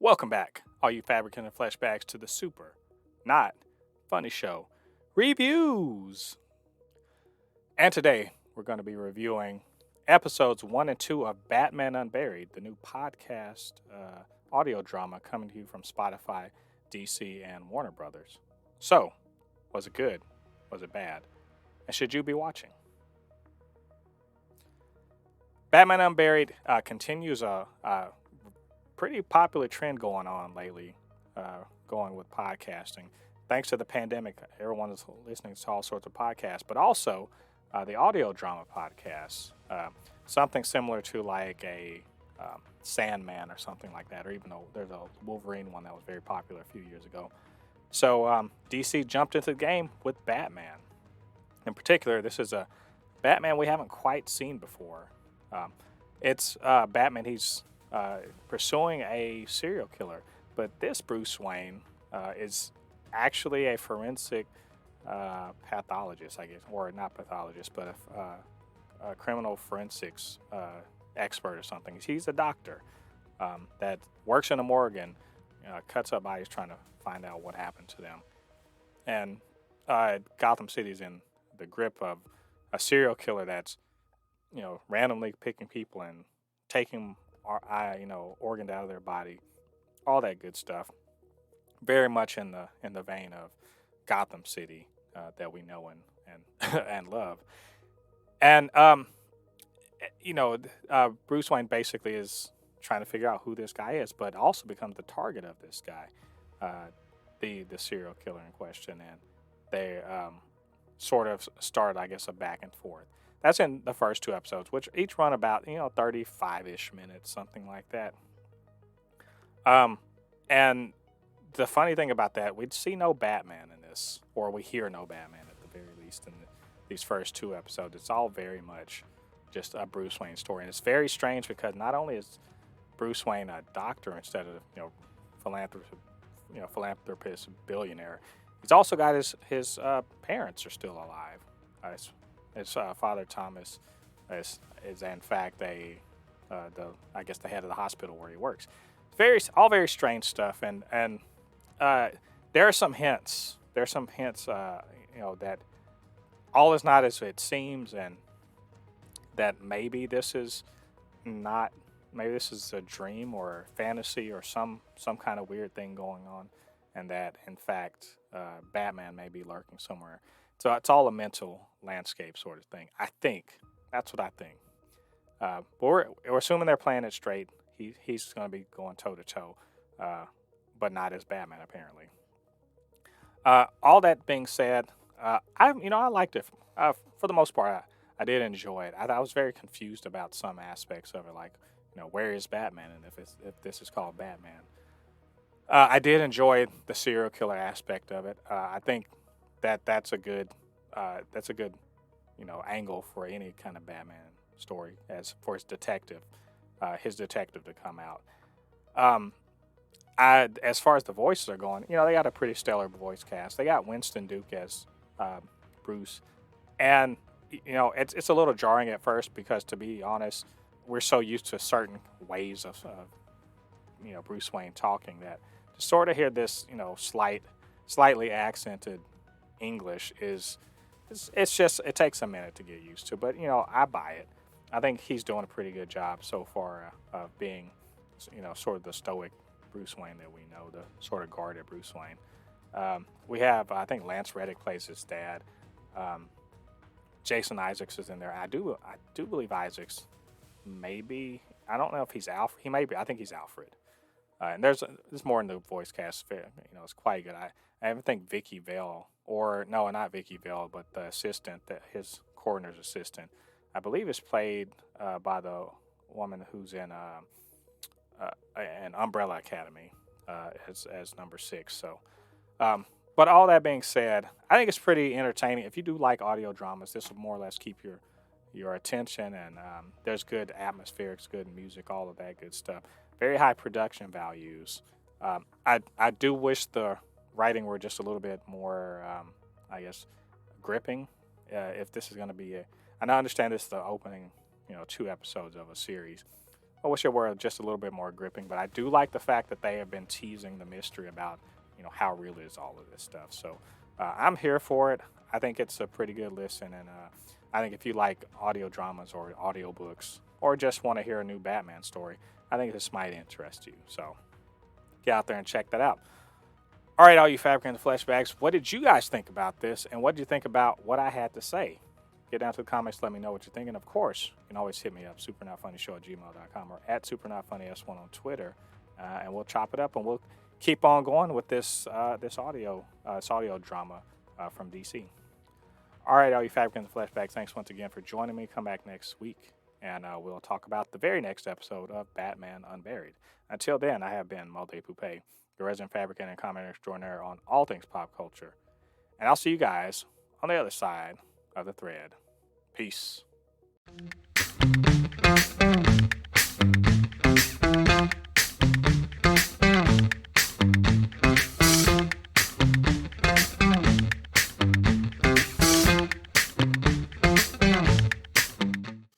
Welcome back, all you Fabricans and Fleshbags, to the super, not funny show reviews. And today we're going to be reviewing episodes 1 and 2 of Batman Unburied, the new podcast audio drama coming to you from Spotify, DC, and Warner Brothers. So, was it good? Was it bad? And should you be watching? Batman Unburied continues a pretty popular trend going on lately, going with podcasting. Thanks to the pandemic, everyone is listening to all sorts of podcasts, but also the audio drama podcasts, something similar to like a Sandman or something like that, or even though there's a Wolverine one that was very popular a few years ago. So DC jumped into the game with Batman. In particular, this is a Batman we haven't quite seen before. It's Batman, he's pursuing a serial killer, but this Bruce Wayne is actually a forensic pathologist, I guess, or not pathologist, but a criminal forensics expert or something. He's a doctor that works in a morgue and cuts up bodies trying to find out what happened to them. And Gotham City's in the grip of a serial killer that's, randomly picking people and taking organs out of their body, all that good stuff. Very much in the vein of Gotham City that we know and and love. And Bruce Wayne basically is trying to figure out who this guy is, but also becomes the target of this guy, the serial killer in question, and they sort of start, I guess, a back and forth. That's in the first two episodes, which each run about 35-ish minutes, something like that. And the funny thing about that, we'd see no Batman in this, or we hear no Batman at the very least in these first two episodes. It's all very much just a Bruce Wayne story, and it's very strange because not only is Bruce Wayne a doctor instead of philanthropist billionaire, he's also got his parents are still alive. His father Thomas is in fact the head of the hospital where he works. All very strange stuff, and there are some hints. There's some hints, that all is not as it seems, and that maybe this is a dream or fantasy or some kind of weird thing going on, and that in fact Batman may be lurking somewhere. So it's all a mental landscape sort of thing. I think that's what I think. But we're assuming they're playing it straight. He's going to be going toe to toe, but not as Batman apparently. All that being said, I liked it for the most part. I did enjoy it. I was very confused about some aspects of it, like where is Batman and if this is called Batman. I did enjoy the serial killer aspect of it. I think that's a good angle for any kind of Batman story, as for his detective to come out. As far as the voices are going, they got a pretty stellar voice cast. They got Winston Duke as Bruce, and it's a little jarring at first because, to be honest, we're so used to certain ways of Bruce Wayne talking that to sort of hear this slightly accented English it takes a minute to get used to, but I buy it. I think he's doing a pretty good job so far of being sort of the stoic Bruce Wayne that we know, the sort of guarded Bruce Wayne. We have, I think Lance Reddick plays his dad. Jason Isaacs is in there. I do believe Isaacs maybe, I don't know if he's Alfred. He may be. I think he's Alfred. And there's more in the voice cast. It's quite good. I even think Vicky Vale, or no, not Vicky Vale, but the assistant, his coroner's assistant, I believe is played by the woman who's in an Umbrella Academy as number 6. So, but all that being said, I think it's pretty entertaining. If you do like audio dramas, this will more or less keep your attention, and there's good atmospherics, good music, all of that good stuff. Very high production values. I do wish the writing were just a little bit more, gripping. If this is going to be and I understand this is the opening, 2 episodes of a series, I wish it were just a little bit more gripping, but I do like the fact that they have been teasing the mystery about, how real is all of this stuff. So I'm here for it. I think it's a pretty good listen, and I think if you like audio dramas or audiobooks or just want to hear a new Batman story, I think this might interest you. So get out there and check that out. All right, all you Fabricans and Fleshbags, what did you guys think about this, and what did you think about what I had to say? Get down to the comments, let me know what you're thinking. Of course, you can always hit me up, supernotfunnyshow@gmail.com or at supernotfunnys1 on Twitter, and we'll chop it up, and we'll keep on going with this audio drama from DC. All right, all you Fabricans and Fleshbags, thanks once again for joining me. Come back next week, and we'll talk about the very next episode of Batman Unburied. Until then, I have been Mulde Poupée, your resident fabricant and commenter extraordinaire on all things pop culture. And I'll see you guys on the other side of the thread. Peace.